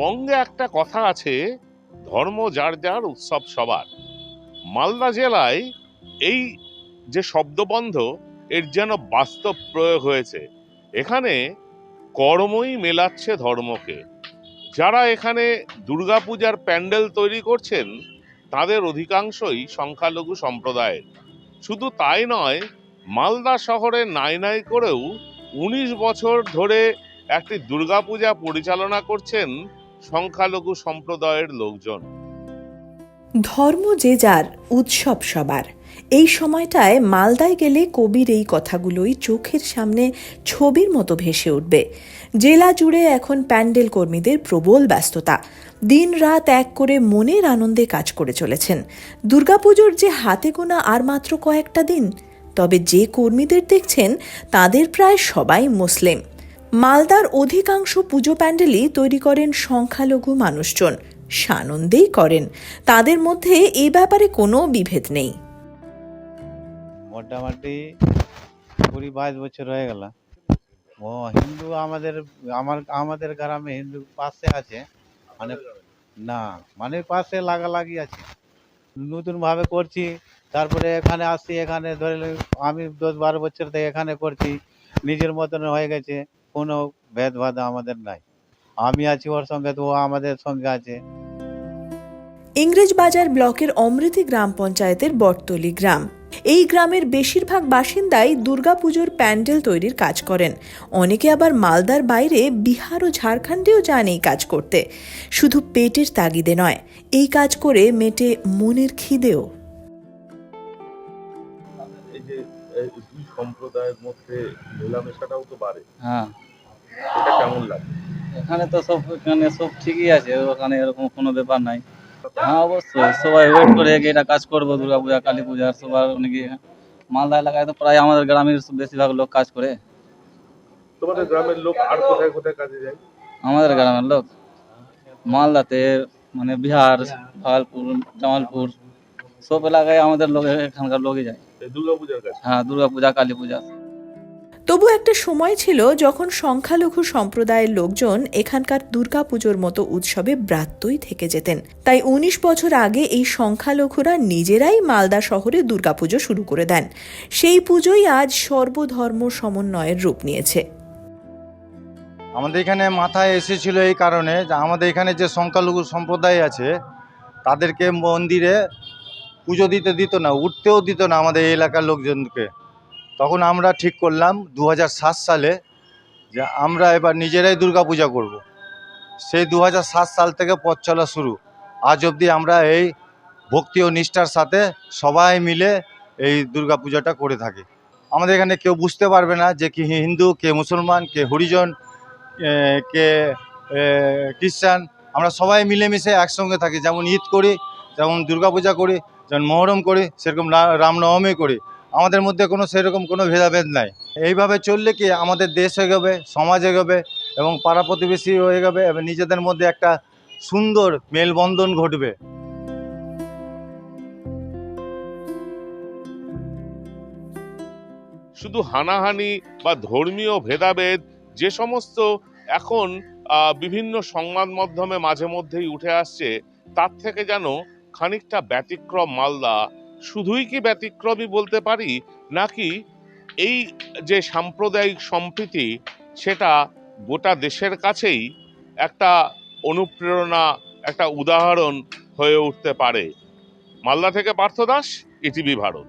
বঙ্গে একটা কথা আছে, ধর্ম যার যার, উৎসব সবার। মালদা জেলায় এই যে শব্দবন্ধ, এর যেন বাস্তব প্রয়োগ হয়েছে। এখানে কর্মই মেলাচ্ছে ধর্মকে। যারা এখানে দুর্গাপূজার প্যান্ডেল তৈরি করছেন তাদের অধিকাংশই সংখ্যালঘু সম্প্রদায়ের। শুধু তাই নয়, মালদা শহরে নাই নাই করেও ১৯ বছর ধরে একটি দুর্গাপূজা পরিচালনা করছেন সংখ্যালঘু সম্প্রদায়ের লোকজন। ধর্ম যে যার, উৎসব সবার। এই সময়টায় মালদায় গেলে কবির এই কথাগুলোই চোখের সামনে ছবির মতো ভেসে উঠবে। জেলা জুড়ে এখন প্যান্ডেল কর্মীদের প্রবল ব্যস্ততা। দিন রাত এক করে মনের আনন্দে কাজ করে চলেছেন। দুর্গাপুজোর যে হাতে গোনা আর মাত্র কয়েকটা দিন, তবে যে কর্মীদের দেখছেন তাদের প্রায় সবাই মুসলিম। মালদার অধিকাংশ পুজো প্যান্ডেলই তৈরি করেন সংখ্যালঘু মানুষজন। সানন্দেই করেন, তাদের মধ্যে এ ব্যাপারে কোনো বিভেদ নেই। মোটামুটি ২০-২২ বছর হয়ে গেল। ও হিন্দু আমাদের গ্রামে হিন্দু পাশে আছে, মানে না মানে পাশে লাগালাগি আছে। নতুন ভাবে করছি, তারপরে এখানে আসছি, এখানে ধরে আমি ১০-১২ বছর থেকে এখানে করছি, নিজের মতন হয়ে গেছে, কোনো ভেদভাদ আমাদের নাই। আমি আছি ওর সঙ্গে, তো ও আমাদের সঙ্গে আছে। ইংরেজবাজার ব্লকের অমৃতি গ্রাম পঞ্চায়েতের বটতলী গ্রাম। এই গ্রামের বেশিরভাগ বাসিন্দাই দুর্গাপুজোর প্যান্ডেল তৈরির কাজ করেন। অনেকে আবার মালদার বাইরে বিহার ও ঝাড়খণ্ডেও যান এই কাজ করতে। শুধু পেটের তাগিদে নয়, এই কাজ করে মেটে মনের খিদেও। এই যে দুই সম্প্রদায়ের মধ্যে মেলামেশাটাও তো বাড়ে, হ্যাঁ, এটা কেমন লাগে? এখানে সব ঠিকই আছে, ওখানে এরকম কোনো ব্যাপার নাই। হ্যাঁ, অবশ্যই সবাই ওয়েট করে এটা কাজ করবো, দুর্গাপূজা, কালী পূজা, সবার অনেকে। মালদা এলাকায় তো প্রায় আমাদের গ্রামের বেশিরভাগ লোক কাজ করে। তোমাদের গ্রামের লোক আর কোথায় কোথায় কাজে যায়? আমাদের গ্রামের লোক মালদাতে, মানে বিহার, ভাগলপুর, জামালপুর, সব এলাকায় আমাদের লোক, এখানকার লোকই যায়। দুর্গাপূজার কাছে? হ্যাঁ, দুর্গাপূজা, কালী পূজা। তবু একটা সময় ছিল যখন সংখ্যালঘু সম্প্রদায়ের লোকজন এখানকার দুর্গাপুজোর মতো উৎসবে ব্রাত্যই থেকে যেতেন। তাই ১৯ বছর আগে এই সংখ্যালঘুরা নিজেরাই মালদা শহরে দুর্গাপুজো শুরু করে দেন। সেই পুজোই আজ সর্বধর্ম সমন্বয়ের রূপ নিয়েছে। আমাদের এখানে মাথায় এসেছিল এই কারণে যে আমাদের এখানে যে সংখ্যালঘু সম্প্রদায় আছে তাদেরকে মন্দিরে পুজো দিত না, উঠতেও দিত না আমাদের এই এলাকার লোকজনকে। তখন আমরা ঠিক করলাম ২০০৭ সালে যে আমরা এবার নিজেরাই দুর্গাপূজা করব। সেই ২০০৭ সাল থেকে পথ চলা শুরু। আজ অবধি আমরা এই ভক্তি ও নিষ্ঠার সাথে সবাই মিলে এই দুর্গাপূজাটা করে থাকি। আমাদের এখানে কেউ বুঝতে পারবে না যে কি হিন্দু, কে মুসলমান, কে হরিজন, কে খ্রিস্টান। আমরা সবাই মিলেমিশে একসঙ্গে থাকি। যেমন ঈদ করি, যেমন দুর্গাপূজা করি, যেমন মহরম করি, সেরকম রামনবমী করি। আমাদের মধ্যে সেরকম কোনো ভেদাভেদ নাই। এইভাবে চললে কি আমাদের দেশ এগোবে, সমাজ এগোবে এবং পাড়া প্রতিবেশী হয়ে যাবে এবং নিজেদের মধ্যে একটা সুন্দর মেলবন্ধন ঘটবে। শুধু হানাহানি বা ধর্মীয় ভেদাভেদ যে সমস্ত এখন বিভিন্ন সংবাদ মাধ্যমে মাঝে মধ্যেই উঠে আসছে, তার থেকে যেন খানিকটা ব্যতিক্রম মালদা। শুধুই কি ব্যতিক্রমই বলতে পারি, নাকি এই যে সাম্প্রদায়িক সম্প্রীতি, সেটা গোটা দেশের কাছেই একটা অনুপ্রেরণা, একটা উদাহরণ হয়ে উঠতে পারে। মালদা থেকে পার্থ দাস, ইটিভি ভারত।